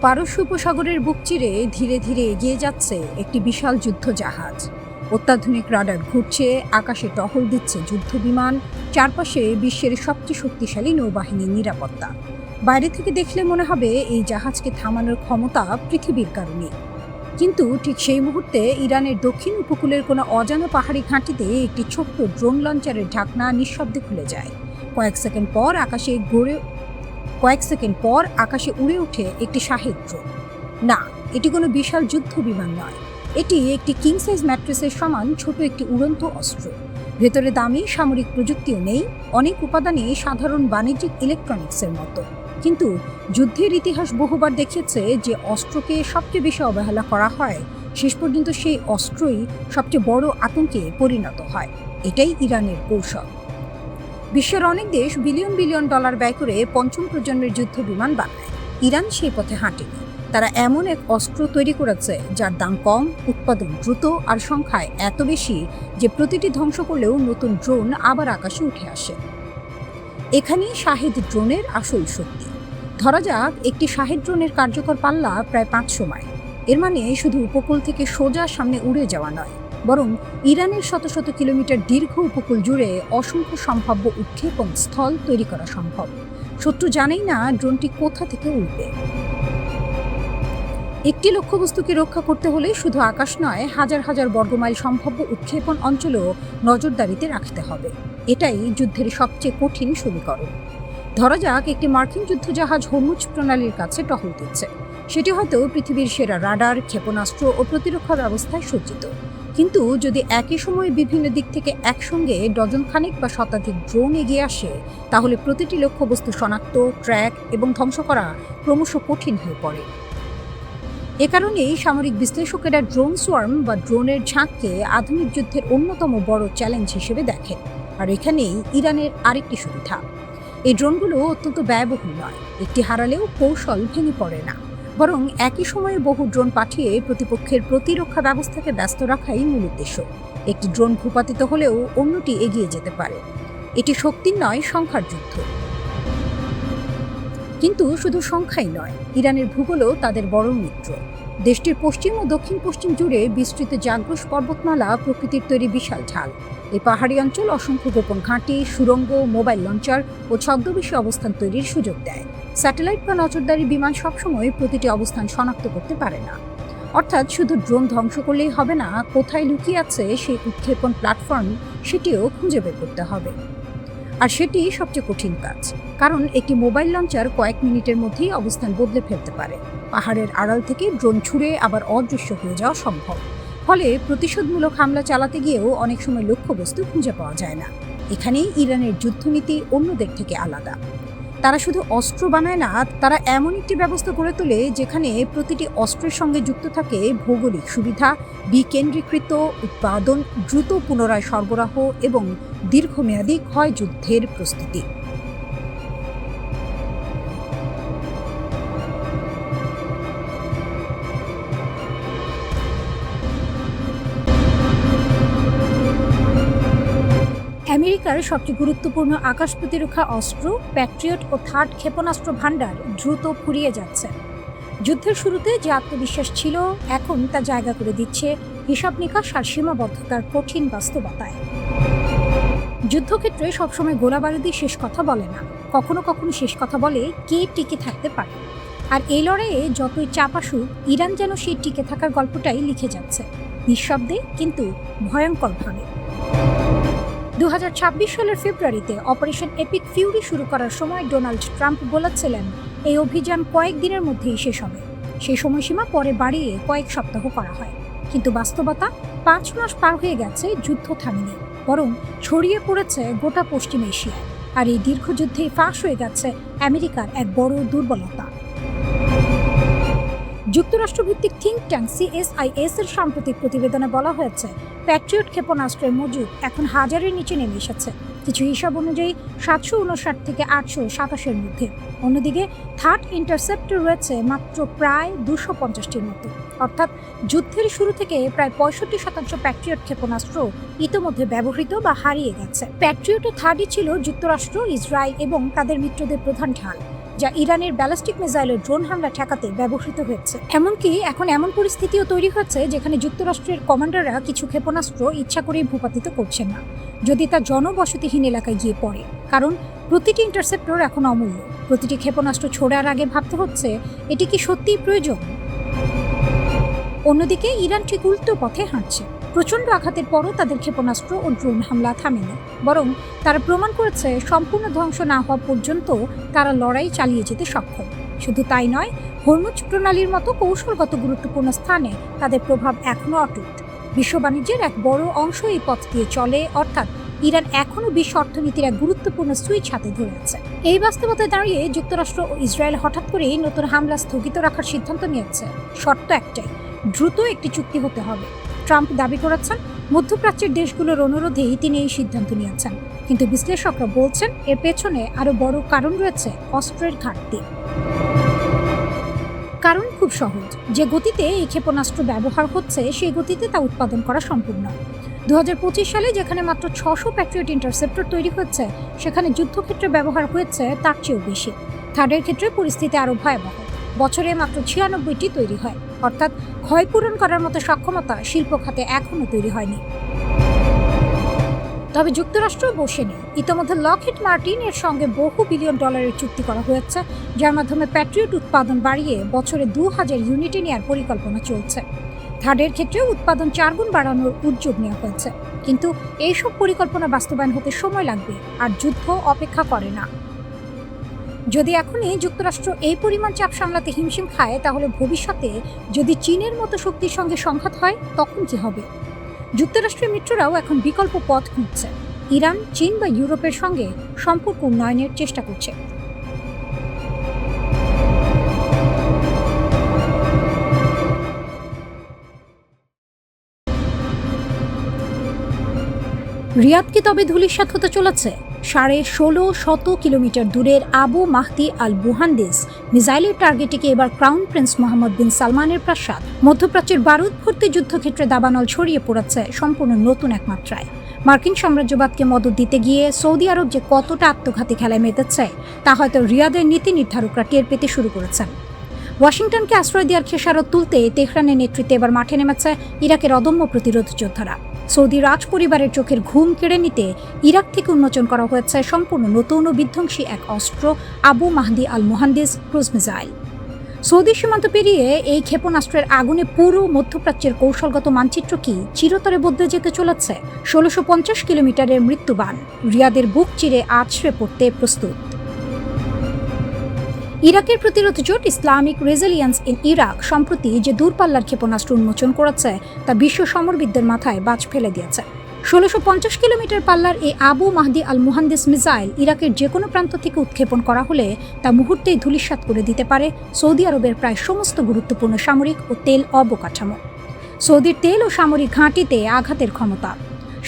পারস্য উপসাগরের বুক চিরে ধীরে ধীরে এগিয়ে যাচ্ছে একটি বিশাল যুদ্ধ জাহাজ। অত্যাধুনিক রাডার ঘুরছে, আকাশে টহল দিচ্ছে যুদ্ধ বিমান, চারপাশে বিশ্বের সবচেয়ে শক্তিশালী নৌবাহিনীর নিরাপত্তা। বাইরে থেকে দেখলে মনে হবে এই জাহাজকে থামানোর ক্ষমতা পৃথিবীর কারণে। কিন্তু ঠিক সেই মুহূর্তে ইরানের দক্ষিণ উপকূলের কোনো অজানা পাহাড়ি ঘাঁটিতে একটি ছোট্ট ড্রোন লঞ্চারের ঢাকনা নিঃশব্দে খুলে যায়। কয়েক সেকেন্ড পর আকাশে উড়ে ওঠে একটি শাহেদ ড্রোন। না, এটি কোনো বিশাল যুদ্ধ বিমান নয়, এটি একটি কিং সাইজ ম্যাট্রেসের সমান ছোট একটি উড়ন্ত অস্ত্র। ভেতরে দামি সামরিক প্রযুক্তিও নেই, অনেক উপাদানে সাধারণ বাণিজ্যিক ইলেকট্রনিক্সের মতো। কিন্তু যুদ্ধের ইতিহাস বহুবার দেখিয়েছে যে অস্ত্রকে সবচেয়ে বেশি অবহেলা করা হয়, শেষ পর্যন্ত সেই অস্ত্রই সবচেয়ে বড় আতঙ্কে পরিণত হয়। এটাই ইরানের কৌশল। বিশ্বের অনেক দেশ বিলিয়ন বিলিয়ন ডলার ব্যয় করে পঞ্চম প্রজন্মের যুদ্ধ বিমান বানায়। ইরান সেই পথে হাঁটেনি। তারা এমন এক অস্ত্র তৈরি করেছে যার দাম কম, উৎপাদন দ্রুত, আর সংখ্যায় এত বেশি যে প্রতিটি ধ্বংস করলেও নতুন ড্রোন আবার আকাশে উঠে আসে। এখানেই শাহেদ ড্রোনের আসল শক্তি। ধরা যাক একটি শাহেদ ড্রোনের কার্যকর পাল্লা প্রায় 500 মাইল। এর মানে শুধু উপকূল থেকে সোজা সামনে উড়ে যাওয়া নয়, বরং ইরানের শত শত কিলোমিটার দীর্ঘ উপকূল জুড়ে অসংখ্য সম্ভাব্য উৎক্ষেপণ স্থল তৈরি করা সম্ভব। শত্রু জানেই না ড্রোনটি কোথা থেকে উড়বে। একটি লক্ষ্যবস্তুকে রক্ষা করতে হলে শুধু আকাশ নয়, হাজার হাজার বর্গমাইল সম্ভাব্য উৎক্ষেপণ অঞ্চলও নজরদারিতে রাখতে হবে। এটাই যুদ্ধের সবচেয়ে কঠিন সমীকরণ। ধরা যাক একটি মার্কিন যুদ্ধজাহাজ হরমুজ প্রণালীর কাছে টহল দিচ্ছে। সেটি হয়তো পৃথিবীর সেরা রাডার, ক্ষেপণাস্ত্র ও প্রতিরক্ষা ব্যবস্থায় সজ্জিত। কিন্তু যদি একই সময়ে বিভিন্ন দিক থেকে একসঙ্গে ডজন খানেক বা শতাধিক ড্রোন এগিয়ে আসে, তাহলে প্রতিটি লক্ষ্যবস্তু শনাক্ত, ট্র্যাক এবং ধ্বংস করা ক্রমশ কঠিন হয়ে পড়ে। এ কারণেই সামরিক বিশ্লেষকেরা ড্রোন সোয়ার্ম বা ড্রোনের ঝাঁককে আধুনিক যুদ্ধের অন্যতম বড় চ্যালেঞ্জ হিসেবে দেখেন। আর এখানেই ইরানের আরেকটি সুবিধা, এই ড্রোনগুলো অত্যন্ত ব্যয়বহুল নয়। একটি হারালেও কৌশল ভেঙে পড়ে না, বরং একই সময়ে বহু ড্রোন পাঠিয়ে প্রতিপক্ষের প্রতিরক্ষা ব্যবস্থাকে ব্যস্ত রাখাই মূল উদ্দেশ্য। একটি ড্রোন ভূপাতিত হলেও অন্যটি এগিয়ে যেতে পারে। এটি শক্তির নয়, সংখ্যার যুদ্ধ। কিন্তু শুধু সংখ্যাই নয়, ইরানের ভূগোলও তাদের বড় মিত্র। দেশটির পশ্চিম ও দক্ষিণ পশ্চিম জুড়ে বিস্তৃত জাগ্রস পর্বতমালা প্রকৃতির তৈরি বিশাল ঢাল। এই পাহাড়ি অঞ্চল অসংখ্য গোপন ঘাঁটি, সুড়ঙ্গ, মোবাইল লঞ্চার ও ছদ্মবেশী অবস্থান তৈরির সুযোগ দেয়। স্যাটেলাইট বা নজরদারি বিমান সবসময় প্রতিটি অবস্থান শনাক্ত করতে পারে না। অর্থাৎ শুধু ড্রোন ধ্বংস করলেই হবে না, কোথায় লুকিয়ে আছে সেই উৎক্ষেপণ প্ল্যাটফর্ম সেটিও খুঁজে বের করতে হবে। আর সেটি সবচেয়ে কঠিন কাজ, কারণ একটি মোবাইল লঞ্চার কয়েক মিনিটের মধ্যেই অবস্থান বদলে ফেলতে পারে। পাহাড়ের আড়াল থেকে ড্রোন ছুড়ে আবার অদৃশ্য হয়ে যাওয়া সম্ভব। ফলে প্রতিশোধমূলক হামলা চালাতে গিয়েও অনেক সময় লক্ষ্যবস্তু খুঁজে পাওয়া যায় না। এখানেই ইরানের যুদ্ধনীতি অন্যদের থেকে আলাদা। তারা শুধু অস্ত্র বানায় না, তারা এমন একটি ব্যবস্থা গড়ে তোলে যেখানে প্রতিটি অস্ত্রের সঙ্গে যুক্ত থাকে ভৌগোলিক সুবিধা, বিকেন্দ্রীকৃত উৎপাদন, দ্রুত পুনরায় সরবরাহ এবং দীর্ঘমেয়াদী ক্ষয় যুদ্ধের প্রস্তুতি। আমেরিকার সবচেয়ে গুরুত্বপূর্ণ আকাশ প্রতিরক্ষা অস্ত্র প্যাট্রিয়ট ও থার্ড ক্ষেপণাস্ত্র ভাণ্ডার দ্রুত ফুরিয়ে যাচ্ছে। যুদ্ধের শুরুতে যে আত্মবিশ্বাস ছিল, এখন তা জায়গা করে দিচ্ছে হিসাব নিকাশ আর সীমাবদ্ধতার কঠিন বাস্তবতায়। যুদ্ধক্ষেত্রে সবসময় গোলাবারুদি শেষ কথা বলে না, কখনো কখনো শেষ কথা বলে কে টিকে থাকতে পারে। আর এই লড়াইয়ে যতই চাপ আসুক, ইরান যেন সেই টিকে থাকার গল্পটাই লিখে যাচ্ছে, নিঃশব্দে কিন্তু ভয়ঙ্করভাবে। 2026 সালের ফেব্রুয়ারিতে অপারেশন এপিক ফিউরি শুরু করার সময় ডোনাল্ড ট্রাম্প বলেছিলেন এই অভিযান কয়েক দিনের মধ্যেই শেষ হবে। সেই সময়সীমা পরে বাড়িয়ে কয়েক সপ্তাহ করা হয়। কিন্তু বাস্তবতা 5 মাস পার হয়ে গেছে, যুদ্ধ থামেনি, বরং ছড়িয়ে পড়েছে গোটা পশ্চিম এশিয়ায়। আর এই দীর্ঘ যুদ্ধেই ফাঁস হয়ে গেছে আমেরিকার এক বড় দুর্বলতা। যুক্তরাষ্ট্রভিত্তিক থিঙ্ক ট্যাঙ্ক CSIS এর সাম্প্রতিক প্রতিবেদনে বলা হয়েছে, প্যাট্রিয়ট ক্ষেপণাস্ত্রের মজুদ এখন 1000-এর নিচে নেমে এসেছে, কিছু হিসাব অনুযায়ী 759 থেকে 827-এর মধ্যে। অন্যদিকে থার্ড ইন্টারসেপ্টর রয়েছে মাত্র প্রায় 250-টির মতো। অর্থাৎ যুদ্ধের শুরু থেকে প্রায় 65% প্যাট্রিয়ট ক্ষেপণাস্ত্র ইতোমধ্যে ব্যবহৃত বা হারিয়ে গেছে। প্যাট্রিয়ট ও থার্ডই ছিল যুক্তরাষ্ট্র, ইসরায়েল এবং তাদের মিত্রদের প্রধান ঢাল। যা ইরানের ব্যালিস্টিক মিসাইলের ড্রোন হামলা ঠেকাতে ব্যবহৃত হয়েছে। এমনকি এখন এমন পরিস্থিতিও তৈরি হচ্ছে যেখানে যুক্তরাষ্ট্রের কমান্ডাররা কিছু ক্ষেপণাস্ত্র ইচ্ছা করেই ভূপাতিত করছেন না, যদি তা জনবসতিহীন এলাকায় গিয়ে পড়ে। কারণ প্রতিটি ইন্টারসেপ্টর এখন অমূল্য। প্রতিটি ক্ষেপণাস্ত্র ছোড়ার আগে ভাবতে হচ্ছে এটি কি সত্যিই প্রয়োজন। অন্যদিকে ইরান ঠিক উল্টো পথে হাঁটছে। প্রচণ্ড আঘাতের পরও তাদের ক্ষেপণাস্ত্র ও ড্রোন হামলা থামেনি, বরং তারা প্রমাণ করেছে সম্পূর্ণ ধ্বংস না হওয়া পর্যন্ত তারা লড়াই চালিয়ে যেতে সক্ষম। শুধু তাই নয়, হরমুজ প্রণালীর মতো কৌশলগত গুরুত্বপূর্ণ স্থানে তাদের প্রভাব এখনও অটুট। বিশ্ব বাণিজ্যের এক বড় অংশ এই পথ দিয়ে চলে, অর্থাৎ ইরান এখনও বিশ্ব অর্থনীতির এক গুরুত্বপূর্ণ সুইচ হাতে ধরে আছে। এই বাস্তবতায় দাঁড়িয়ে যুক্তরাষ্ট্র ও ইসরায়েল হঠাৎ করেই নতুন হামলা স্থগিত রাখার সিদ্ধান্ত নিয়েছে। শর্ত একটাই, দ্রুত একটি চুক্তি হতে হবে। ট্রাম্প দাবি করেছেন মধ্যপ্রাচ্যের দেশগুলোর অনুরোধেই তিনি এই সিদ্ধান্ত নিয়েছেন, কিন্তু বিশ্লেষকরা বলছেন এর পেছনে আরও বড় কারণ রয়েছে, অস্ত্রের ঘাটতি। কারণ খুব সহজ, যে গতিতে এই ক্ষেপণাস্ত্র ব্যবহার হচ্ছে সেই গতিতে তা উৎপাদন করা সম্ভব নয়। 2025 সালে যেখানে মাত্র 600 প্যাট্রিয়ট ইন্টারসেপ্টর তৈরি হচ্ছে, সেখানে যুদ্ধক্ষেত্রে ব্যবহার হয়েছে তার চেয়েও বেশি। থার্ডের ক্ষেত্রে পরিস্থিতি আরও ভয়াবহ। বছরে মাত্র 96টি তৈরি হয়, অর্থাৎ ক্ষয়পূরণ করার মতো সক্ষমতা শিল্প খাতে এখনও তৈরি হয়নি। তবে যুক্তরাষ্ট্র বসে নেই। ইতিমধ্যে লকহিড মার্টিন এর সঙ্গে বহু বিলিয়ন ডলারের চুক্তি করা হয়েছে, যার মাধ্যমে প্যাট্রিয়ট উৎপাদন বাড়িয়ে বছরে 2000 ইউনিটে নেওয়ার পরিকল্পনা চলছে। থার্ডের ক্ষেত্রে উৎপাদন 4 গুণ বাড়ানোর উদ্যোগ নেওয়া হয়েছে, কিন্তু এইসব পরিকল্পনা বাস্তবায়ন হতে সময় লাগবে, আর যুদ্ধ অপেক্ষা করে না। যদি এখনই যুক্তরাষ্ট্র এই পরিমাণ চাপ সামলাতে হিমশিম খায়, তাহলে ভবিষ্যতে যদি চীনের মতো শক্তির সঙ্গে সংঘাত হয় তখন কি হবে? যুক্তরাষ্ট্রের মিত্ররাও এখন বিকল্প পথ খুঁজছে। ইরান, চীন বা ইউরোপের সঙ্গে সম্পর্ক উন্নয়নের চেষ্টা করছে। রিয়াদ কি তবে ধূলিসাৎ হতে চলেছে? 1650 কিলোমিটার দূরের আবু মাহদি আল মুহান্দিস মিসাইলের টার্গেটে এবার ক্রাউন প্রিন্স মোহাম্মদ বিন সালমানের প্রাসাদ। মধ্যপ্রাচ্যের বারুদ ভর্তি যুদ্ধক্ষেত্রে দাবানল ছড়িয়ে পড়েছে সম্পূর্ণ নতুন এক মাত্রায়। মার্কিন সাম্রাজ্যবাদকে মদত দিতে গিয়ে সৌদি আরব যে কতটা আত্মঘাতী খেলায় মেতেছে তা হয়তো রিয়াদের নীতি নির্ধারকরা টের পেতে শুরু করেছেন। ওয়াশিংটনকে আশ্রয় দেওয়ার খেসারত তুলতে তেহরানের নেতৃত্বে এবার মাঠে নেমেছে ইরাকের অদম্য প্রতিরোধ যোদ্ধারা। সৌদি রাজ পরিবারের চোখের ঘুম কেড়ে নিতে ইরাক থেকে উন্মোচন করা হয়েছে সম্পূর্ণ নতুন ও বিধ্বংসী এক অস্ত্র, আবু মাহদি আল মুহান্দিস ক্রুজ মিসাইল। সৌদি সীমান্ত পেরিয়ে এই ক্ষেপণাস্ত্রের আগুনে পুরো মধ্যপ্রাচ্যের কৌশলগত মানচিত্র কি চিরতরে বদলে যেতে চলেছে? 1650 কিলোমিটারের মৃত্যুবান রিয়াদের বুক চিরে আছড়ে পড়তে প্রস্তুত। ইরাকের প্রতিরোধ জোট ইসলামিক রেজিলিয়েন্স ইন ইরাক সম্প্রতি যে দূরপাল্লার ক্ষেপণাস্ত্র উন্মোচন করেছে তা বিশ্ব সমরবিদদের মাথায় বাজ ফেলে দিয়েছে। 1650 কিলোমিটার পাল্লার এই আবু মাহদি আল মুহান্দিস মিসাইল ইরাকের যে কোনো প্রান্ত থেকে উৎক্ষেপণ করা হলে তা মুহূর্তেই ধূলিসাৎ করে দিতে পারে সৌদি আরবের প্রায় সমস্ত গুরুত্বপূর্ণ সামরিক ও তেল অবকাঠামো। সৌদির তেল ও সামরিক ঘাঁটিতে আঘাতের ক্ষমতা।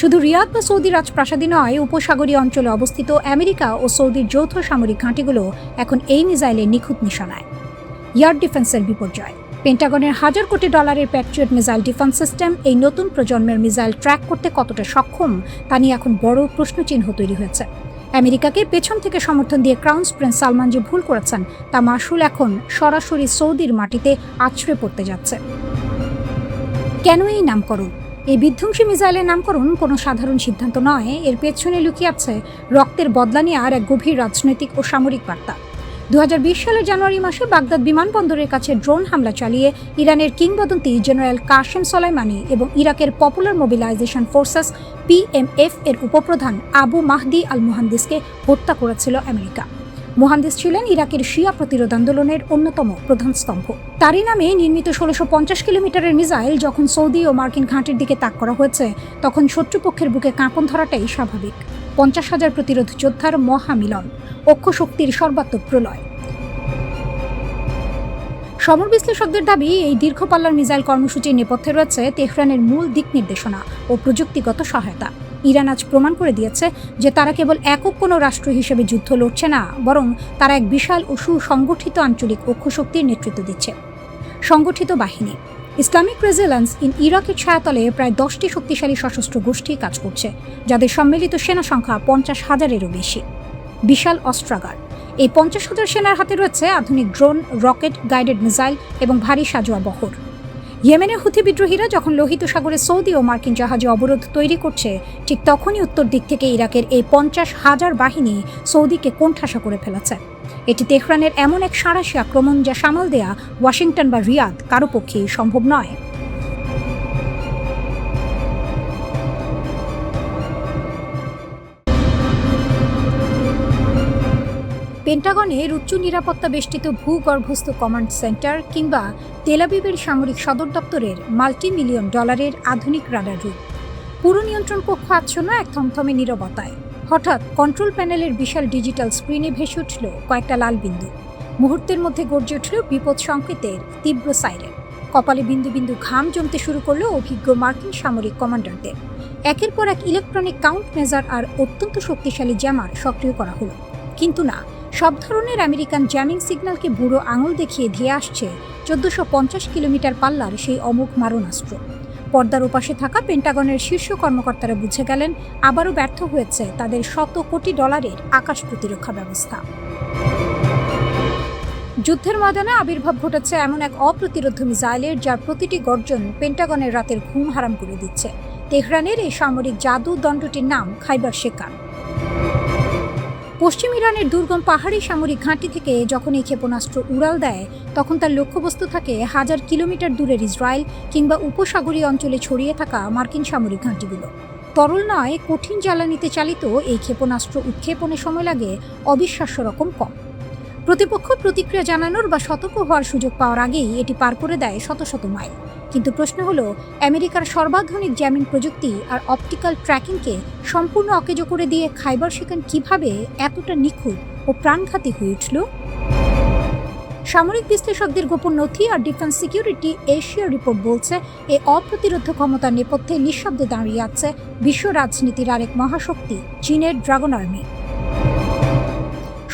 শুধু রিয়াদ বা সৌদি রাজপ্রাসাদই নয়, উপসাগরীয় অঞ্চলে অবস্থিত আমেরিকা ও সৌদির যৌথ সামরিক ঘাঁটিগুলো এখন এই মিসাইলের নিখুঁত নিশানায়। এয়ার ডিফেন্সের বিপর্যয়। পেন্টাগনের $1000 কোটি প্যাট্রিয়ট মিসাইল ডিফেন্স সিস্টেম এই নতুন প্রজন্মের মিসাইল ট্র্যাক করতে কতটা সক্ষম তা নিয়ে এখন বড় প্রশ্নচিহ্ন তৈরি হয়েছে। আমেরিকাকে পেছন থেকে সমর্থন দিয়ে ক্রাউন প্রিন্স সালমান যে ভুল করেছেন তা মাসুল এখন সরাসরি সৌদির মাটিতে আছড়ে পড়তে যাচ্ছে। কেন এই নামকরণ? এই বিধ্বংসী মিসাইলের নামকরণ কোনো সাধারণ সিদ্ধান্ত নয়, এর পেছনে লুকিয়ে আছে রক্তের বদলা নেওয়ার এক গভীর রাজনৈতিক ও সামরিক বার্তা। 2020 সালের জানুয়ারি মাসে বাগদাদ বিমানবন্দরের কাছে ড্রোন হামলা চালিয়ে ইরানের কিংবদন্তি জেনারেল কাশেম সোলাইমানি এবং ইরাকের পপুলার মোবিলাইজেশন ফোর্সেস PMF এর উপপ্রধান আবু মাহদি আল মুহান্দিসকে হত্যা করেছিল আমেরিকা। মুহান্দিস ছিলেন ইরাকের শিয়া প্রতিরোধ আন্দোলনের অন্যতম প্রধান স্তম্ভ। তারই নামে নির্মিত 1650 কিলোমিটারের মিসাইল যখন সৌদি ও মার্কিন ঘাঁটির দিকে তাক করা হয়েছে, তখন শত্রুপক্ষের বুকে কাঁপন ধরাটাই স্বাভাবিক। 50,000 প্রতিরোধ যোদ্ধার মহামিলন, অক্ষ শক্তির সর্বাত্মক প্রলয়। সমর বিশ্লেষকদের দাবি, এই দীর্ঘ পাল্লার মিসাইল কর্মসূচির নেপথ্যে রয়েছে তেহরানের মূল দিক নির্দেশনা ও প্রযুক্তিগত সহায়তা। ইরান আজ প্রমাণ করে দিয়েছে যে তারা কেবল একক কোনো রাষ্ট্র হিসেবে যুদ্ধ লড়ছে না, বরং তারা এক বিশাল ও সুসংগঠিত আঞ্চলিক অক্ষশক্তির নেতৃত্ব দিচ্ছে। সংগঠিত বাহিনী। ইসলামিক রেজিলিয়েন্স ইন ইরাকের ছায়াতলে প্রায় 10টি শক্তিশালী সশস্ত্র গোষ্ঠী কাজ করছে, যাদের সম্মিলিত সেনা সংখ্যা 50,000-এরও বেশি। বিশাল অস্ত্রাগার। এই 50,000 সেনার হাতে রয়েছে আধুনিক ড্রোন, রকেট, গাইডেড মিসাইল এবং ভারী সাজোয়া বহর। ইয়েমেনের হুথি বিদ্রোহীরা যখন লোহিত সাগরে সৌদি ও মার্কিন জাহাজে অবরোধ তৈরি করছে, ঠিক তখনই উত্তর দিক থেকে ইরাকের এই 50,000 বাহিনী সৌদিকে কোণঠাসা করে ফেলেছে। এটি তেহরানের এমন এক সাঁড়াশি আক্রমণ যা সামাল দেয়া ওয়াশিংটন বা রিয়াদ কারো পক্ষেই সম্ভব নয়। পেন্টাগনের উচ্চ নিরাপত্তা বেষ্টিত ভূগর্ভস্থ কমান্ড সেন্টার কিংবা তেল আবিবের সামরিক সদর দপ্তরের $multi-million আধুনিক রাডার রূপ। পুরো নিয়ন্ত্রণ কক্ষ আচ্ছন্ন এক থমথমে নীরবতায়। হঠাৎ কন্ট্রোল প্যানেলের বিশাল ডিজিটাল স্ক্রিনে ভেসে উঠল কয়েকটা লাল বিন্দু। মুহূর্তের মধ্যে গর্জে উঠল বিপদ সংকেতের তীব্র সাইরেন। কপালে বিন্দু বিন্দু ঘাম জমতে শুরু করলো অভিজ্ঞ মার্কিন সামরিক কমান্ডারদের। একের পর এক ইলেকট্রনিক কাউন্ট মেজার আর অত্যন্ত শক্তিশালী জ্যামার সক্রিয় করা হলো। কিন্তু না, সব ধরনের আমেরিকান জ্যামিং সিগন্যালকে বুড়ো আঙুল দেখিয়ে ধেয়ে আসছে 1450 কিলোমিটার পাল্লার সেই অমোঘ মারণাস্ত্র। পর্দার ওপাশে থাকা পেন্টাগনের শীর্ষ কর্মকর্তারা বুঝে গেলেন আবারও ব্যর্থ হয়েছে তাদের $100 কোটি আকাশ প্রতিরক্ষা ব্যবস্থা। যুদ্ধের ময়দানে আবির্ভাব ঘটেছে এমন এক অপ্রতিরোধ মিসাইলের যার প্রতিটি গর্জন পেন্টাগনের রাতের ঘুম হারাম করে দিচ্ছে। তেহরানের এই সামরিক জাদু দণ্ডটির নাম খাইবার শেকান। পশ্চিম ইরানের দুর্গম পাহাড়ি সামরিক ঘাঁটি থেকে যখন এই ক্ষেপণাস্ত্র উড়াল দেয়, তখন তার লক্ষ্যবস্তু থাকে 1000 কিলোমিটার দূরের ইসরায়েল কিংবা উপসাগরীয় অঞ্চলে ছড়িয়ে থাকা মার্কিন সামরিক ঘাঁটিগুলো। তরল নয়, কঠিন জ্বালানিতে চালিত এই ক্ষেপণাস্ত্র উৎক্ষেপণে সময় লাগে অবিশ্বাস্য রকম কম। প্রতিপক্ষ প্রতিক্রিয়া জানানোর বা সতর্ক হওয়ার সুযোগ পাওয়ার আগেই এটি পার করে দেয় শত শত মাইল। কিন্তু প্রশ্ন হলো, আমেরিকার সর্বাধুনিক জ্যামিং প্রযুক্তি আর অপটিক্যাল ট্র্যাকিংকে সম্পূর্ণ অকেজো করে দিয়ে খাইবার শেকান কিভাবে এতটা নিখুঁত ও প্রাণঘাতী হয়ে উঠল? সামরিক বিশ্লেষকদের গোপন নথি আর ডিফেন্স সিকিউরিটি এশিয়া রিপোর্ট বলছে, এই অপ্রতিরোধ ক্ষমতার নেপথ্যে নিঃশব্দে দাঁড়িয়ে আছে বিশ্ব রাজনীতির আরেক মহাশক্তি, চীনের ড্রাগন আর্মি।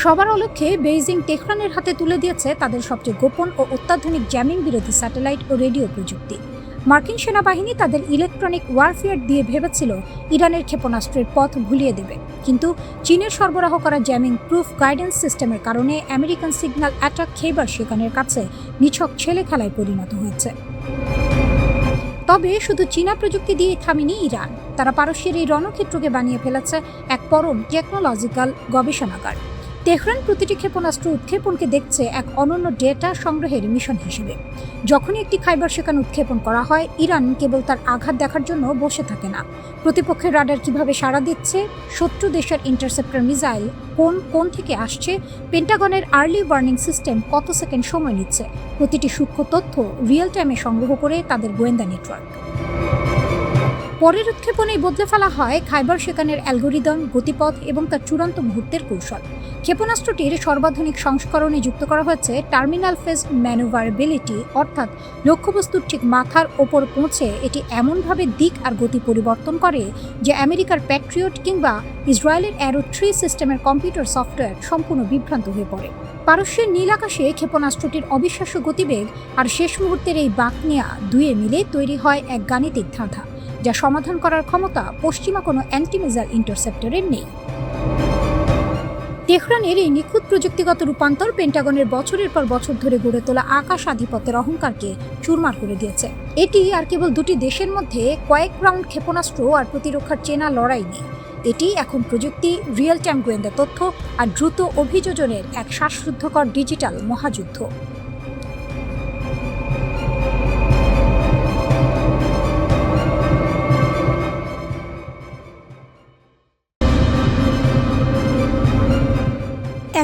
সবার অলক্ষ্যে বেইজিং তেহরানের হাতে তুলে দিয়েছে তাদের সবচেয়ে গোপন ও অত্যাধুনিক জ্যামিং বিরোধী স্যাটেলাইট ও রেডিও প্রযুক্তি। মার্কিন সেনাবাহিনী তাদের ইলেকট্রনিক ওয়ারফেয়ার দিয়ে ভেবেছিল ইরানের ক্ষেপণাস্ত্রের পথ ভুলিয়ে দেবে, কিন্তু চীনের সরবরাহ করা জ্যামিং প্রুফ গাইডেন্স সিস্টেমের কারণে আমেরিকান সিগন্যাল অ্যাটাক খাইবার শেকানের কাছে নিছক ছেলে খেলায় পরিণত হয়েছে। তবে শুধু চীনা প্রযুক্তি দিয়েই থামেনি ইরান। তারা পারস্যের এই রণক্ষেত্রকে বানিয়ে ফেলেছে এক পরম টেকনোলজিক্যাল গবেষণাগার। তেহরান প্রতিটি ক্ষেপণাস্ত্র উৎক্ষেপণকে দেখছে এক অনন্য ডেটা সংগ্রহের মিশন হিসেবে। যখনই একটি খাইবার শেকান উৎক্ষেপণ করা হয়, ইরান কেবল তার আঘাত দেখার জন্য বসে থাকে না। প্রতিপক্ষের রাডার কিভাবে সাড়া দিচ্ছে, শত্রু দেশের ইন্টারসেপ্টর মিসাইল কোন থেকে আসছে, পেন্টাগনের আর্লি ওয়ার্নিং সিস্টেম কত সেকেন্ড সময় নিচ্ছে, প্রতিটি সূক্ষ্ম তথ্য রিয়েল টাইমে সংগ্রহ করে তাদের গোয়েন্দা নেটওয়ার্ক। পরের উৎক্ষেপণেই বদলে ফেলা হয় খাইবার শেকানের অ্যালগোরিদম, গতিপথ এবং তার চূড়ান্ত মুহূর্তের কৌশল। ক্ষেপণাস্ত্রটির সর্বাধুনিক সংস্করণে যুক্ত করা হয়েছে টার্মিনাল ফেজ ম্যানুভারেবিলিটি, অর্থাৎ লক্ষ্যবস্তুর ঠিক মাথার ওপর পৌঁছে এটি এমনভাবে দিক আর গতি পরিবর্তন করে যে আমেরিকার প্যাট্রিয়ট কিংবা ইসরায়েলের অ্যারো 3 সিস্টেমের কম্পিউটার সফটওয়্যার সম্পূর্ণ বিভ্রান্ত হয়ে পড়ে। পারস্যের নীল আকাশে ক্ষেপণাস্ত্রটির অবিশ্বাস্য গতিবেগ আর শেষ মুহূর্তের এই বাঁক নেয়া দুয়ে মিলে তৈরি হয় এক গাণিতিক ধাঁধা, যা সমাধান করার ক্ষমতা পশ্চিমা কোনো অ্যান্টিমিসাইল ইন্টারসেপ্টরের নেই। তেহরানের এই নিখুঁত প্রযুক্তিগত রূপান্তর পেন্টাগনের বছরের পর বছর ধরে গড়ে তোলা আকাশ আধিপত্যের অহংকারকে চুরমার করে দিয়েছে। এটি আর কেবল দুটি দেশের মধ্যে কয়েক রাউন্ড ক্ষেপণাস্ত্র আর প্রতিরক্ষার চেনা লড়াই নেই। এটি এখন প্রযুক্তি, রিয়েল টাইম গোয়েন্দা তথ্য আর দ্রুত অভিযোজনের এক শ্বাসরুদ্ধকর ডিজিটাল মহাযুদ্ধ।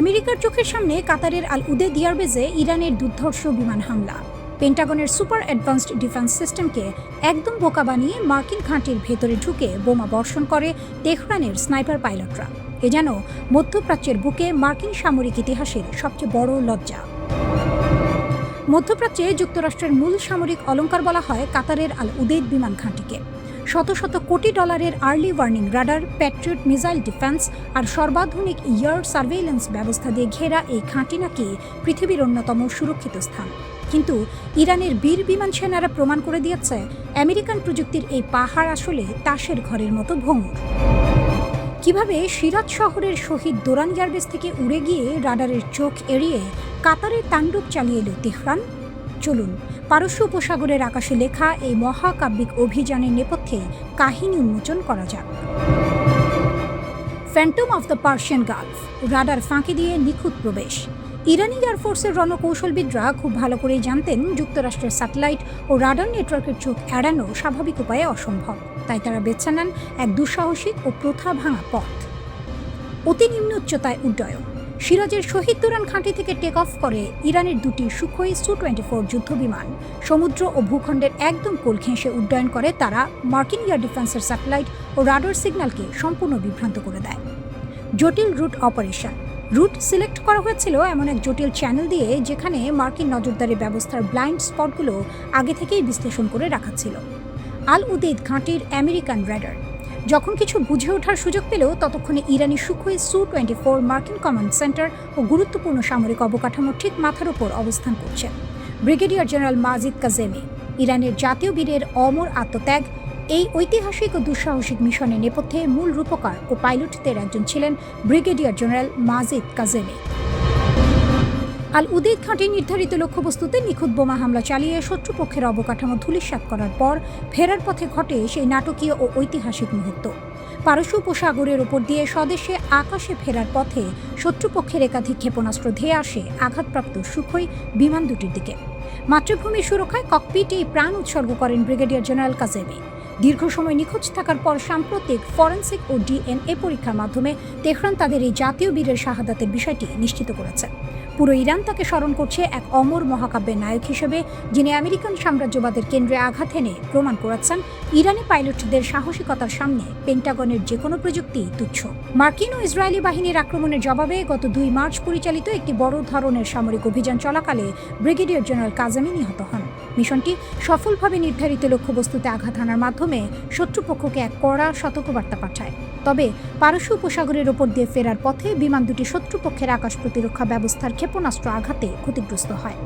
আমেরিকার চোখের সামনে কাতারের আল উদেদ এয়ারবেজে ইরানের দুর্ধর্ষ বিমান হামলা। পেন্টাগনের সুপার অ্যাডভান্সড ডিফেন্স সিস্টেমকে একদম বোকা বানিয়ে মার্কিন ঘাঁটির ভেতরে ঢুকে বোমা বর্ষণ করে তেহরানের স্নাইপার পাইলটরা। এ যেন মধ্যপ্রাচ্যের বুকে মার্কিন সামরিক ইতিহাসের সবচেয়ে বড় লজ্জা। মধ্যপ্রাচ্যে যুক্তরাষ্ট্রের মূল সামরিক অলংকার বলা হয় কাতারের আল উদেদ বিমান ঘাঁটিকে। শত শত কোটি ডলারের early warning radar, Patriot missile defence আর সর্বাধুনিক এয়ার সার্ভেইলেন্স ব্যবস্থা দিয়ে ঘেরা এই ঘাঁটি নাকি পৃথিবীর অন্যতম সুরক্ষিত স্থান। কিন্তু ইরানের বীর বিমান সেনারা প্রমাণ করে দিয়েছে আমেরিকান প্রযুক্তির এই পাহাড় আসলে তাসের ঘরের মতো ভঙ্গুর। কিভাবে সিরাজ শহরের শহীদ দোরান এয়ারবেস থেকে উড়ে গিয়ে রাডারের চোখ এড়িয়ে কাতারের তাণ্ডব চালিয়ে এলো তেহরান? চলুন পারস্য উপসাগরের আকাশে লেখা এই মহাকাব্যিক অভিযানের নেপথ্যে কাহিনী উন্মোচন করা যাক। Phantom of the Persian Gulf, radar ফাঁকি দিয়ে নিখুঁত প্রবেশ। ইরানি এয়ারফোর্সের রণকৌশলবিদরা খুব ভালো করেই জানতেন যুক্তরাষ্ট্রের স্যাটেলাইট ও রাডার নেটওয়ার্কের চোখ এড়ানো স্বাভাবিক উপায়ে অসম্ভব। তাই তারা বেছে নেন এক দুঃসাহসিক ও প্রথা ভাঙা পথ, অতি নিম্ন উচ্চতায় উড্ডয়ন। সিরাজের শহীদ দোরান ঘাঁটি থেকে টেক অফ করে ইরানের দুটি সুখোই Su-24 যুদ্ধবিমান সমুদ্র ও ভূখণ্ডের একদম কোল ঘেঁষে উড্ডয়ন করে। তারা মার্কিন এয়ার ডিফেন্সের স্যাটেলাইট ও রাডার সিগন্যালকে সম্পূর্ণ বিভ্রান্ত করে দেয়। জটিল রুট অপারেশন। রুট সিলেক্ট করা হয়েছিল এমন এক জটিল চ্যানেল দিয়ে যেখানে মার্কিন নজরদারি ব্যবস্থার ব্লাইন্ড স্পটগুলো আগে থেকেই বিশ্লেষণ করে রাখা ছিল। আল উদেইদ ঘাঁটির আমেরিকান রাডার যখন কিছু বুঝে ওঠার সুযোগ পেল, ততক্ষণে ইরানি সুখোই Su-24 মার্কিন কমান্ড সেন্টার ও গুরুত্বপূর্ণ সামরিক অবকাঠামো ঠিক মাথার ওপর অবস্থান করছে। ব্রিগেডিয়ার জেনারেল মাজিদ কাজেমি, ইরানের জাতীয় বীরের অমর আত্মত্যাগ। এই ঐতিহাসিক ও দুঃসাহসিক মিশনের নেপথ্যে মূল রূপকার ও পাইলটদের একজন ছিলেন ব্রিগেডিয়ার জেনারেল মাজিদ কাজেমি। আল উদেইদ ঘাঁটির নির্ধারিত লক্ষ্যবস্তুতে নিখুঁত বোমা হামলা চালিয়ে শত্রুপক্ষের অবকাঠামো ধূলিসাৎ করার পর ফেরার পথে ঘটে সেই নাটকীয় ও ঐতিহাসিক মুহূর্ত। পারস্য উপসাগরের ওপর দিয়ে স্বদেশে আকাশে ফেরার পথে শত্রুপক্ষের একাধিক ক্ষেপণাস্ত্র ধেয়ে আসে আঘাতপ্রাপ্ত সুখোই বিমান দুটির দিকে। মাতৃভূমির সুরক্ষায় ককপিটেই প্রাণ উৎসর্গ করেন ব্রিগেডিয়ার জেনারেল কাজেমি। দীর্ঘ সময় নিখোঁজ থাকার পর সাম্প্রতিক ফরেন্সিক ও ডিএনএ পরীক্ষার মাধ্যমে তেহরান তাদের এই জাতীয় বীরের শাহাদাতের বিষয়টি নিশ্চিত করেছে। পুরো ইরান তাকে স্মরণ করছে এক অমর মহাকাব্যের নায়ক হিসেবে, যিনি আমেরিকান সাম্রাজ্যবাদের কেন্দ্রে আঘাত এনে প্রমাণ করেছেন ইরানি পাইলটদের সাহসিকতার সামনে পেন্টাগনের যে কোনো প্রযুক্তি তুচ্ছ। মার্কিন ও ইসরায়েলি বাহিনীর আক্রমণের জবাবে গত 2 মার্চ পরিচালিত একটি বড় ধরনের সামরিক অভিযান চলাকালে ব্রিগেডিয়ার জেনারেল কাজেমি নিহত হন। মিশনটি সফলভাবে নির্ধারিত লক্ষ্যবস্তুতে আঘাত হানার মাধ্যমে শত্রুপক্ষকে এক কড়া সতর্কবার্তা পাঠায়। তবে পারস্য উপসাগরের ওপর দিয়ে ফেরার পথে বিমান দুটি শত্রুপক্ষের আকাশ প্রতিরক্ষা ব্যবস্থার ক্ষেপণাস্ত্র আঘাতে ক্ষতিগ্রস্ত হয়।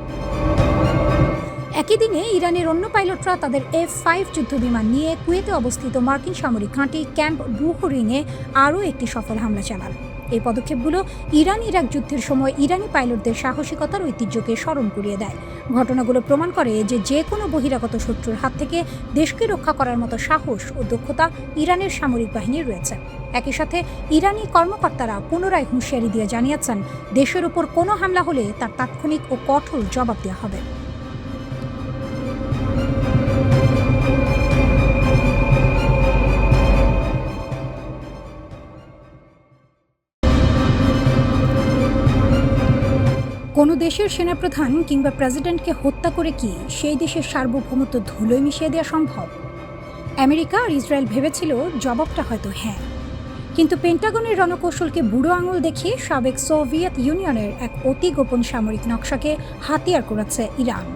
একই দিনে ইরানের অন্য পাইলটরা তাদের F-5 যুদ্ধবিমান নিয়ে কুয়েতে অবস্থিত মার্কিন সামরিক ঘাঁটি ক্যাম্প বুহরিংয়ে আরও একটি সফল হামলা চালান। এই পদক্ষেপগুলো ইরান ইরাক যুদ্ধের সময় ইরানি পাইলটদের সাহসিকতার ঐতিহ্যকে স্মরণ করিয়ে দেয়। ঘটনাগুলো প্রমাণ করে যে কোনো বহিরাগত শত্রুর হাত থেকে দেশকে রক্ষা করার মতো সাহস ও দক্ষতা ইরানের সামরিক বাহিনীর রয়েছে। একই সাথে ইরানি কর্মকর্তারা পুনরায় হুঁশিয়ারি দিয়ে জানিয়েছেন, দেশের ওপর কোনো হামলা হলে তার তাৎক্ষণিক ও কঠোর জবাব দেওয়া হবে। কোনো দেশের সেনাপ্রধান কিংবা প্রেসিডেন্টকে হত্যা করে কি সেই দেশের সার্বভৌমত্ব ধুলোয় মিশিয়ে দেওয়া সম্ভব? আমেরিকা আর ইসরায়েল ভেবেছিল জবাবটা হয়তো হ্যাঁ, কিন্তু পেন্টাগনের রণকৌশলকে বুড়ো আঙুল দেখিয়ে সাবেক সোভিয়েত ইউনিয়নের এক অতি গোপন সামরিক নকশাকে হাতিয়ার করেছে ইরান।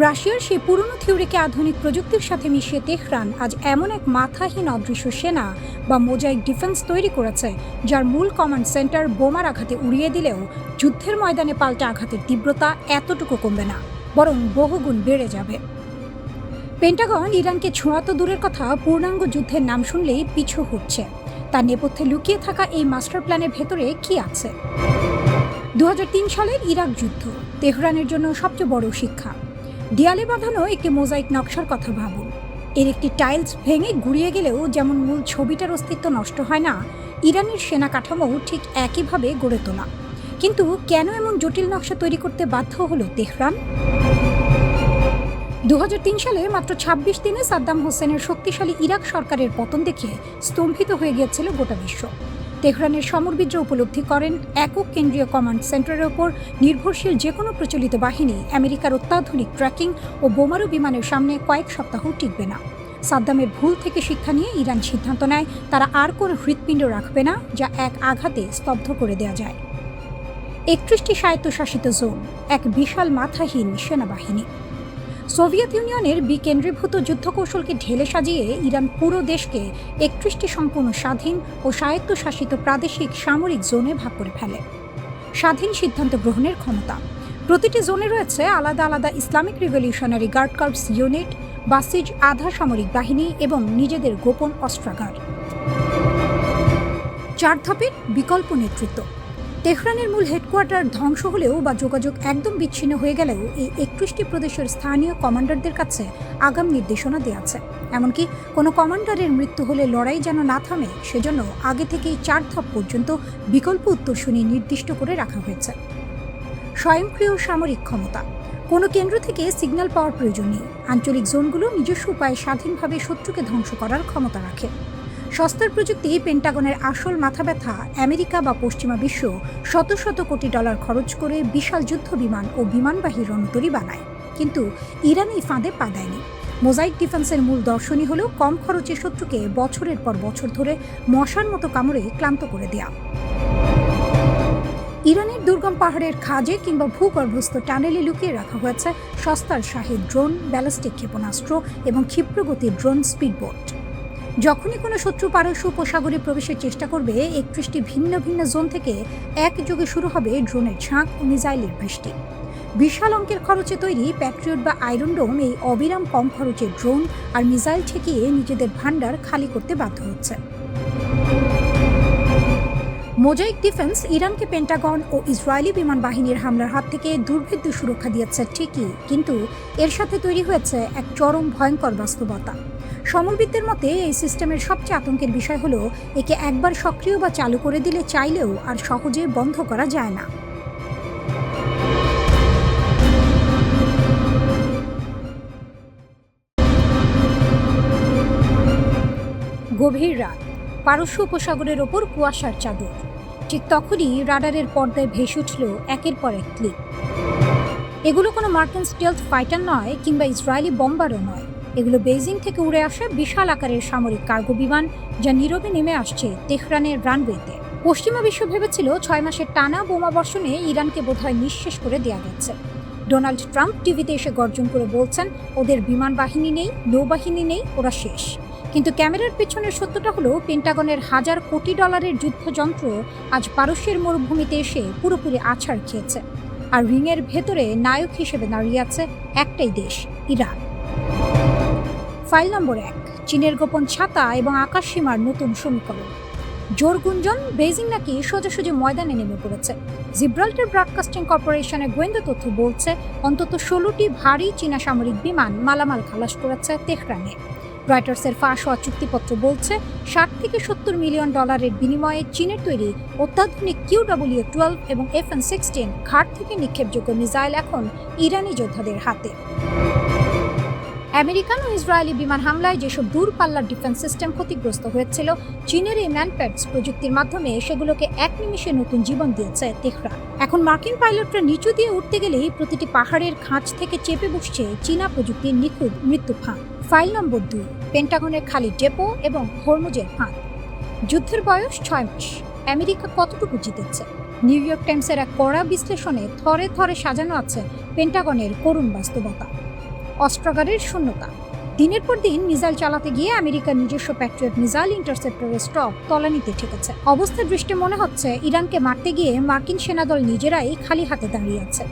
রাশিয়ার সেই পুরনো থিওরিকে আধুনিক প্রযুক্তির সাথে মিশিয়ে তেহরান আজ এমন এক মাথাহীন অদৃশ্য সেনা বা মোজাইক ডিফেন্স তৈরি করেছে, যার মূল কমান্ড সেন্টার বোমার আঘাতে উড়িয়ে দিলেও যুদ্ধের ময়দানে পাল্টা আঘাতের তীব্রতা এতটুকু কমবে না, বরং বহুগুণ বেড়ে যাবে। পেন্টাগন ইরানকে ছোঁয়া তো দূরের কথা, পূর্ণাঙ্গ যুদ্ধের নাম শুনলেই পিছু হচ্ছে। তার নেপথ্যে লুকিয়ে থাকা এই মাস্টার প্ল্যানের ভেতরে কি আছে? 2003 সালের ইরাক যুদ্ধ তেহরানের জন্য সবচেয়ে বড় শিক্ষা। দেয়ালে বাঁধানো একটি মোজাইক নকশার কথা ভাবুন। এর একটি টাইলস ভেঙে গুঁড়িয়ে গেলেও যেমন মূল ছবিটার অস্তিত্ব নষ্ট হয় না, ইরানের সেনা কাঠামো ঠিক একইভাবে গড়ে তোলা। কিন্তু কেন এমন জটিল নকশা তৈরি করতে বাধ্য হলো তেহরান? 2003 সালে মাত্র 26 দিনে সাদ্দাম হোসেনের শক্তিশালী ইরাক সরকারের পতন দেখে স্তম্ভিত হয়ে গিয়েছিল গোটা বিশ্ব। তেহরানের সমরবীর্য উপলব্ধি করেন একক কেন্দ্রীয় কমান্ড সেন্টারের ওপর নির্ভরশীল যে কোনো প্রচলিত বাহিনী আমেরিকার অত্যাধুনিক ট্র্যাকিং ও বোমারু বিমানের সামনে কয়েক সপ্তাহ টিকবে না। সাদ্দামের ভুল থেকে শিক্ষা নিয়ে ইরান সিদ্ধান্ত নেয় তারা আর কোনো হৃৎপিণ্ড রাখবে না যা এক আঘাতে স্তব্ধ করে দেওয়া যায়। 31টি স্বায়ত্তশাসিত জোন, এক বিশাল মাথাহীন সেনাবাহিনী। সোভিয়েত ইউনিয়নের বিকেন্দ্রীভূত যুদ্ধকৌশলকে ঢেলে সাজিয়ে ইরান পুরো দেশকে 31টি সম্পূর্ণ স্বাধীন ও স্বায়ত্তশাসিত প্রাদেশিক সামরিক জোনে ভাগ করে ফেলে। স্বাধীন সিদ্ধান্ত গ্রহণের ক্ষমতা। প্রতিটি জোনে রয়েছে আলাদা আলাদা Islamic revolutionary guard corps unit, Basij আধা সামরিক বাহিনী এবং নিজেদের গোপন অস্ত্রাগার। 4 ধাপের বিকল্প নেতৃত্ব। তেহরানের মূল হেডকোয়ার্টার ধ্বংস হলেও বা যোগাযোগ একদম বিচ্ছিন্ন হয়ে গেলেও এই 31টি প্রদেশের স্থানীয় কমান্ডারদের কাছে আগাম নির্দেশনা দেওয়া আছে। এমনকি কোনো কমান্ডারের মৃত্যু হলে লড়াই যেন না থামে সেজন্য আগে থেকেই 4 ধাপ পর্যন্ত বিকল্প উত্তরসূরি নির্দিষ্ট করে রাখা হয়েছে। স্বয়ংক্রিয় সামরিক ক্ষমতা। কোনো কেন্দ্র থেকে সিগন্যাল পাওয়ার প্রয়োজন নেই। আঞ্চলিক জোনগুলো নিজস্ব উপায়ে স্বাধীনভাবে শত্রুকে ধ্বংস করার ক্ষমতা রাখে। সস্তার প্রযুক্তি। পেন্টাগনের আসল মাথা ব্যথা আমেরিকা বা পশ্চিমা বিশ্ব শত শত কোটি ডলার খরচ করে বিশাল যুদ্ধ বিমান ও বিমানবাহী রণতরী বানায়, কিন্তু ইরান এই ফাঁদে পা দেয়নি। মোজাইক ডিফেন্সের মূল দর্শনই হলো কম খরচে শত্রুকে বছরের পর বছর ধরে মশার মতো কামড়ে ক্লান্ত করে দেয়া। ইরানের দুর্গম পাহাড়ের খাজে কিংবা ভূগর্ভস্থ টানেলে লুকিয়ে রাখা হয়েছে সস্তার শাহী ড্রোন, ব্যালিস্টিক ক্ষেপণাস্ত্র এবং ক্ষিপ্রগতির ড্রোন স্পিডবোট। যখনই কোনো শত্রু পারস্য উপসাগরে প্রবেশের চেষ্টা করবে, 31টি ভিন্ন ভিন্ন জোন থেকে একযোগে শুরু হবে ড্রোনের ঝাঁক ও মিসাইলের বৃষ্টি। বিশাল অঙ্কের খরচে তৈরি প্যাট্রিয়ট বা আয়রন ডোম এই অবিরাম কম খরচের ড্রোন আর মিসাইল ঠেকিয়ে নিজেদের ভান্ডার খালি করতে বাধ্য হচ্ছে। মোজাইক ডিফেন্স ইরানকে পেন্টাগন ও ইসরায়েলি বিমান বাহিনীর হামলার হাত থেকে দুর্ভেদ্য সুরক্ষা দিয়েছে ঠিকই, কিন্তু এর সাথে তৈরি হয়েছে এক চরম ভয়ঙ্কর বাস্তবতা। সমরবিদদের মতে এই সিস্টেমের সবচেয়ে আতঙ্কের বিষয় হলো একে একবার সক্রিয় বা চালু করে দিলে চাইলেও আর সহজে বন্ধ করা যায় না। গভীর রাত, পারস্য উপসাগরের ওপর কুয়াশার চাদর। ঠিক তখনই রাডারের পর্দায় ভেসে উঠল একের পর এক ক্লিপ। এগুলো কোনো মার্কিন স্টেলথ ফাইটার নয় কিংবা ইসরায়েলি বম্বারও নয়। এগুলো বেইজিং থেকে উড়ে আসা বিশাল আকারের সামরিক কার্গো বিমান, যা নীরবে নেমে আসছে তেহরানের রানওয়েতে। পশ্চিমা বিশ্ব ভেবেছিল 6 মাসের টানা বোমাবর্ষণে ইরানকে বোধহয় নিঃশেষ করে দেওয়া গেছে। ডোনাল্ড ট্রাম্প টিভিতে এসে গর্জন করে বলছেন, ওদের বিমান বাহিনী নেই, নৌবাহিনী নেই, ওরা শেষ। কিন্তু ক্যামেরার পেছনের সত্যটা হলো পেন্টাগনের হাজার কোটি ডলারের যুদ্ধযন্ত্র আজ পারস্যের মরুভূমিতে এসে পুরোপুরি আছাড় খেয়েছে। আর রিংয়ের ভেতরে নায়ক হিসেবে দাঁড়িয়ে আছে একটাই দেশ, ইরান। ফাইল নম্বর 1, চীনের গোপন ছাতা এবং আকাশ সীমার নতুন সমীকরণ। জোর গুঞ্জন, বেইজিং নাকি সোজাসুজি ময়দানে নেমে পড়েছে। জিব্রাল্টার ব্রডকাস্টিং কর্পোরেশনের গোয়েন্দা তথ্য বলছে অন্তত 16টি ভারী চীনা সামরিক বিমান মালামাল খালাস করেছে তেহরানে। রয়টার্সের ফাঁস হওয়া চুক্তিপত্র বলছে 60 থেকে 70 মিলিয়ন ডলারের বিনিময়ে চীনের তৈরি অত্যাধুনিক QW-12 এবং FN-16 ঘাট থেকে নিক্ষেপযোগ্য মিসাইল এখন ইরানি যোদ্ধাদের হাতে। আমেরিকান ও ইসরায়েলি বিমান হামলায় যেসব দূরপাল্লার ডিফেন্স সিস্টেম ক্ষতিগ্রস্ত হয়েছিল, চীনের এই ম্যানপ্যাডস প্রযুক্তির মাধ্যমে সেগুলোকে এক নিমিষে নতুন জীবন দিয়েছে তেহরান। এখন মার্কিন পাইলটরা নিচু দিয়ে উঠতে গেলেই প্রতিটি পাহাড়ের খাঁজ থেকে চেপে বসছে চীনা প্রযুক্তির নিখুঁত মৃত্যু ফাঁদ। ফাইল নম্বর 2, পেন্টাগনের খালি ডেপো এবং হরমুজের ফাঁদ। যুদ্ধের বয়স 6 মাস। আমেরিকা কতটুকু জিতেছে? নিউ ইয়র্ক টাইমসের এক কড়া বিশ্লেষণে থরে থরে সাজানো আছে পেন্টাগনের করুণ বাস্তবতা। অস্ত্রাগারের শূন্যতা। দিনের পর দিন মিসাইল চালাতে গিয়ে আমেরিকার নিজস্ব প্যাট্রিয়ট মিসাইল ইন্টারসেপ্টরের স্টক তলানিতে ঠেকেছে। অবস্থার দৃষ্টি মনে হচ্ছে ইরানকে মারতে গিয়ে মার্কিন সেনাদল নিজেরাই খালি হাতে দাঁড়িয়ে আছে।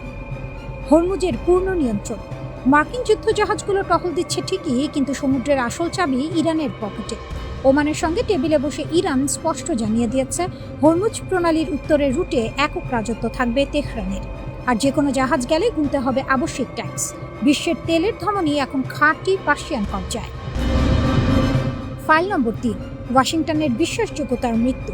হরমুজের পূর্ণ নিয়ন্ত্রণ। মার্কিন যুদ্ধজাহাজগুলো টহল দিচ্ছে ঠিকই, কিন্তু সমুদ্রের আসল চাবি ইরানের পকেটে। ওমানের সঙ্গে টেবিলে বসে ইরান স্পষ্ট জানিয়ে দিয়েছে হরমুজ প্রণালীর উত্তরের রুটে একক রাজত্ব থাকবে তেহরানের। আর যে কোনো জাহাজ গেলে গুনতে হবে আবশ্যিক ট্যাক্স। বিশ্বের তেলের ধমনী এখন খাঁটি পার্সিয়ান কবজায়। ফাইল নম্বর 3, ওয়াশিংটনের বিশ্বাসযোগ্যতার মৃত্যু।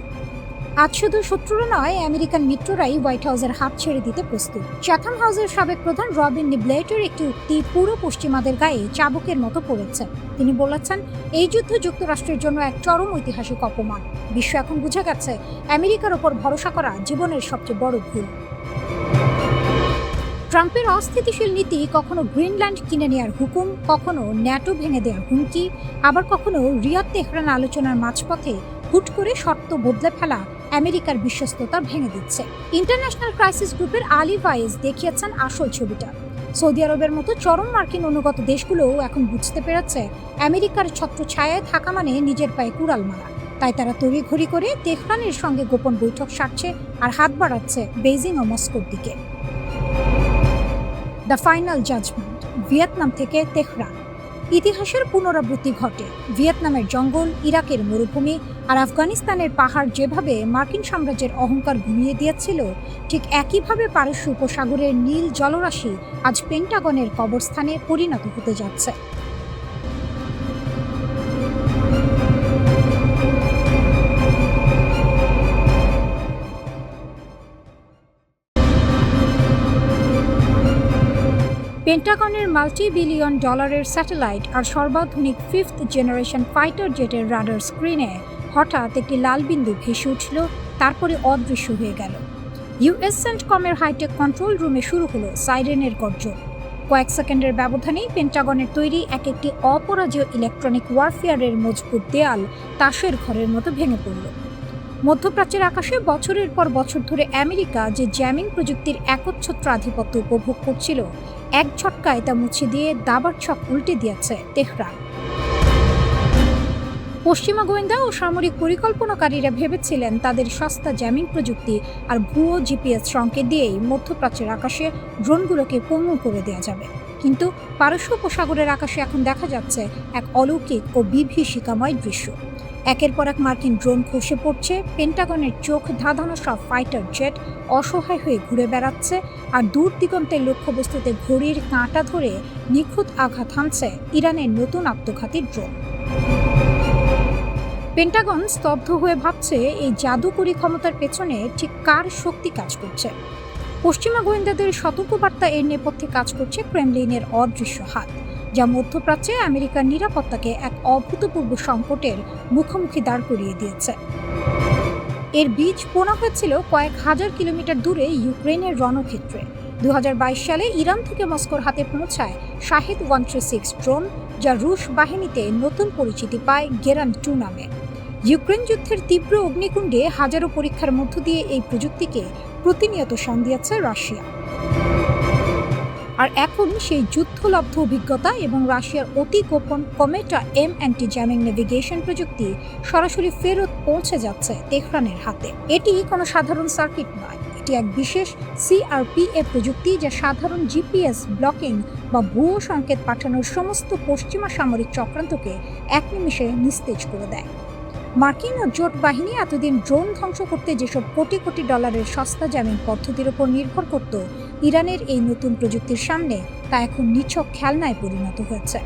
আজ শুধু শত্রুরা নয়, আমেরিকান মিত্ররাই হোয়াইট হাউসের হাত ছেড়ে দিতে প্রস্তুত। চ্যাথাম হাউসের সাবেক প্রধান রবিন নিবলেটের একটি উক্তি পুরো পশ্চিমাদের গায়ে চাবুকের মতো পড়েছে। তিনি বলেছেন, এই যুদ্ধ যুক্তরাষ্ট্রের জন্য এক চরম ঐতিহাসিক অপমান। বিশ্ব এখন বুঝে গেছে আমেরিকার ওপর ভরসা করা জীবনের সবচেয়ে বড় ভুল। ট্রাম্পের অস্থিতিশীল নীতি কখনো গ্রিনল্যান্ড কিনে নেওয়ার হুকুম, কখনো ন্যাটো ভেঙে দেওয়ার হুমকি, আবার কখনো রিয়াদ তেহরান আলোচনার মাঝপথে হুট করে শর্ত বদলে ফেলা আমেরিকার বিশ্বস্ততা ভেঙে দিচ্ছে। ইন্টারন্যাশনাল ক্রাইসিস গ্রুপের আলী ভাইজ দেখিয়েছেন আসল ছবিটা। সৌদি আরবের মতো চরম মার্কিন অনুগত দেশগুলোও এখন বুঝতে পেরেছে আমেরিকার ছত্রছায়ায় থাকা মানে নিজের পায়ে কুড়াল মারা। তাই তারা তড়িঘড়ি করে তেহরানের সঙ্গে গোপন বৈঠক সারছে আর হাত বাড়াচ্ছে বেইজিং ও মস্কোর দিকে। দ্য ফাইনাল জাজমেন্ট, ভিয়েতনাম থেকে তেহরান। ইতিহাসের পুনরাবৃত্তি ঘটে। ভিয়েতনামের জঙ্গল, ইরাকের মরুভূমি আর আফগানিস্তানের পাহাড় যেভাবে মার্কিন সাম্রাজ্যের অহংকার ঘুমিয়ে দিয়েছিল, ঠিক একইভাবে পারস্য উপসাগরের নীল জলরাশি আজ পেন্টাগনের কবরস্থানে পরিণত হতে যাচ্ছে। পেন্টাগনের মাল্টি-বিলিয়ন ডলারের স্যাটেলাইট আর সর্বাধুনিক 5th জেনারেশন ফাইটার জেটের রাডার স্ক্রিনে হঠাৎ একটি লাল বিন্দু ভেসে উঠল, তারপরে অদৃশ্য হয়ে গেল। ইউএস সেন্টকমের হাইটেক কন্ট্রোল রুমে শুরু হলো সাইরেনের গর্জন। কয়েক সেকেন্ডের ব্যবধানেই পেন্টাগনের তৈরি একটি অপরাজেয় ইলেকট্রনিক ওয়ারফেয়ারের মজবুত দেয়াল তাসের ঘরের মতো ভেঙে পড়ল। মধ্যপ্রাচ্যের আকাশে বছরের পর বছর ধরে আমেরিকা যে জ্যামিং প্রযুক্তির একচ্ছত্র আধিপত্য উপভোগ করছিল, এক ঝটকায় তা মুছে দিয়ে দাবার ছক উল্টে দিয়েছে তেহরান। পশ্চিমা গোয়েন্দা ও সামরিক পরিকল্পনাকারীরা ভেবেছিলেন তাদের সস্তা জ্যামিং প্রযুক্তি আর ভুয়ো জিপিএস সংকেত দিয়েই মধ্যপ্রাচ্যের আকাশে ড্রোনগুলোকে পঙ্গু করে দেওয়া যাবে। কিন্তু পারস্য উপসাগরের আকাশে এখন দেখা যাচ্ছে এক অলৌকিক ও বিভীষিকাময় দৃশ্য। একের পর এক মার্কিন ড্রোন খসে পড়ছে, পেন্টাগনের চোখ ধাঁধানো সব ফাইটার জেট অসহায় হয়ে ঘুরে বেড়াচ্ছে, আর দূর দিগন্তের লক্ষ্যবস্তুতে ঘড়ির কাঁটা ধরে নিখুঁত আঘাত হানছে ইরানের নতুন আত্মঘাতী ড্রোন। পেন্টাগন স্তব্ধ হয়ে ভাবছে এই জাদুকরী ক্ষমতার পেছনে ঠিক কার শক্তি কাজ করছে। পশ্চিমা গোয়েন্দাদের সতর্কবার্তা এর নেপথ্যে কাজ করছে ক্রেমলিনের অদৃশ্য হাত, যা মধ্যপ্রাচ্যে আমেরিকার নিরাপত্তাকে এক অভূতপূর্ব সংকটের মুখোমুখি দাঁড় করিয়ে দিয়েছে। এর বীজ বোনা হয়েছিল কয়েক হাজার কিলোমিটার দূরে ইউক্রেনের রণক্ষেত্রে। 2022 সালে ইরান থেকে মস্কোর হাতে পৌঁছায় শাহেদ 136 ড্রোন, যা রুশ বাহিনীতে নতুন পরিচিতি পায় গেরান 2 নামে। ইউক্রেন যুদ্ধের তীব্র অগ্নিকুণ্ডে হাজারো পরীক্ষার মধ্য দিয়ে এই প্রযুক্তিকে প্রতিনিয়ত শান দিয়েছে রাশিয়া। আর এখন সেই যুদ্ধলব্ধ অভিজ্ঞতা এবং রাশিয়ার অতি গোপন কমেটা এম অ্যান্টি জ্যামিং নেভিগেশন প্রযুক্তি সরাসরি ফেরত পৌঁছে যাচ্ছে তেহরানের হাতে। এটি কোনো সাধারণ সার্কিট নয়, এটি এক বিশেষ সিআরপিএ প্রযুক্তি, যা সাধারণ জিপিএস ব্লকিং বা ভুয়ো সংকেত পাঠানোর সমস্ত পশ্চিমা সামরিক চক্রান্তকে এক নিমিষে নিস্তেজ করে দেয়। মার্কিন ও জোট বাহিনী এতদিন ড্রোন ধ্বংস করতে যেসব কোটি কোটি ডলারের সস্তা জ্যামিং পদ্ধতির ওপর নির্ভর করত, ইরানের এই নতুন প্রযুক্তির সামনে তা এখন নিছক খেলনায় পরিণত হয়েছে।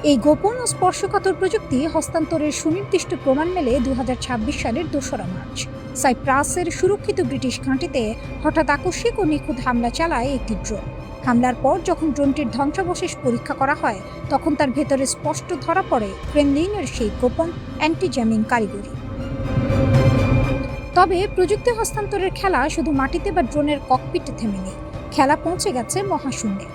এই গোপন ও স্পর্শকাতর প্রযুক্তি হস্তান্তরের সুনির্দিষ্ট প্রমাণ মেলে 2026 সালের 2 মার্চ। সাইপ্রাসের সুরক্ষিত ব্রিটিশ ঘাঁটিতে হঠাৎ আকস্মিক ও নিখুঁত হামলা চালায় একটি ড্রোন। হামলার পর যখন ড্রোনটির ধ্বংসাবশেষ পরীক্ষা করা হয়, তখন তার ভেতরে স্পষ্ট ধরা পড়ে ক্রেমলিনের সেই গোপন অ্যান্টি জ্যামিং কারিগরি। তবে প্রযুক্তি হস্তান্তরের খেলা শুধু মাটিতে বা ড্রোনের ককপিটে থেমে নেই, খেলা পৌঁছে গেছে মহাশূন্যে।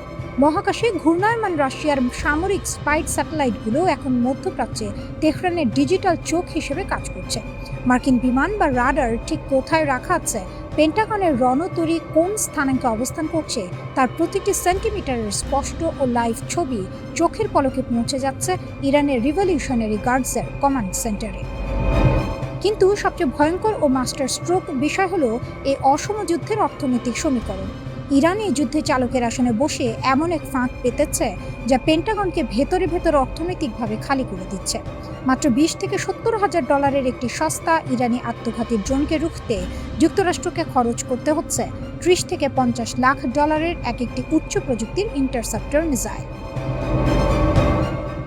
মহাকাশে ঘূর্ণায়মান রাশিয়ার সামরিক স্পাইট স্যাটেলাইটগুলো এখন মধ্যপ্রাচ্যে তেহরানের ডিজিটাল চোখ হিসেবে কাজ করছে। মার্কিন বিমান বা রাডার ঠিক কোথায় রাখা আছে, পেন্টাগনের রণতরী কোন স্থানাঙ্কে অবস্থান করছে, তার প্রতিটি সেন্টিমিটারের স্পষ্ট ও লাইভ ছবি চোখের পলকে পৌঁছে যাচ্ছে ইরানের রিভলিউশনারি গার্ডসের কমান্ড সেন্টারে। কিন্তু সবচেয়ে ভয়ঙ্কর ও মাস্টার স্ট্রোক বিষয় হলো এই অসম যুদ্ধের অর্থনৈতিক সমীকরণ। ইরান এই যুদ্ধে চালকের আসনে বসে এমন এক ফাঁক পেতেছে, যা পেন্টাগনকে ভেতরে ভেতরে অর্থনৈতিকভাবে খালি করে দিচ্ছে। মাত্র 20 থেকে 70 হাজার ডলারের একটি সস্তা ইরানি আত্মঘাতী ড্রোনকে রুখতে যুক্তরাষ্ট্রকে খরচ করতে হচ্ছে 30 থেকে 50 লাখ ডলারের একটি উচ্চ প্রযুক্তির ইন্টারসেপ্টর মিসাইল।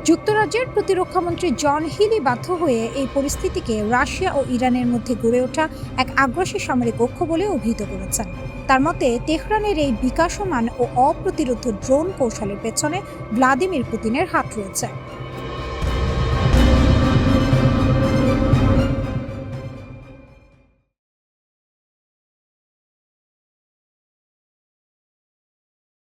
যুক্তরাজ্যের প্রতিরক্ষামন্ত্রী জন হিলি বাধ্য হয়ে এই পরিস্থিতিকে রাশিয়া ও ইরানের মধ্যে গড়ে ওঠা এক আগ্রাসী সামরিক ঐক্য বলে অভিহিত করেছেন। তার মতে, তেহরানের এই বিকাশমান ও অপ্রতিরোধ ড্রোন কৌশলের পেছনে ভ্লাদিমির পুতিনের হাত রয়েছে।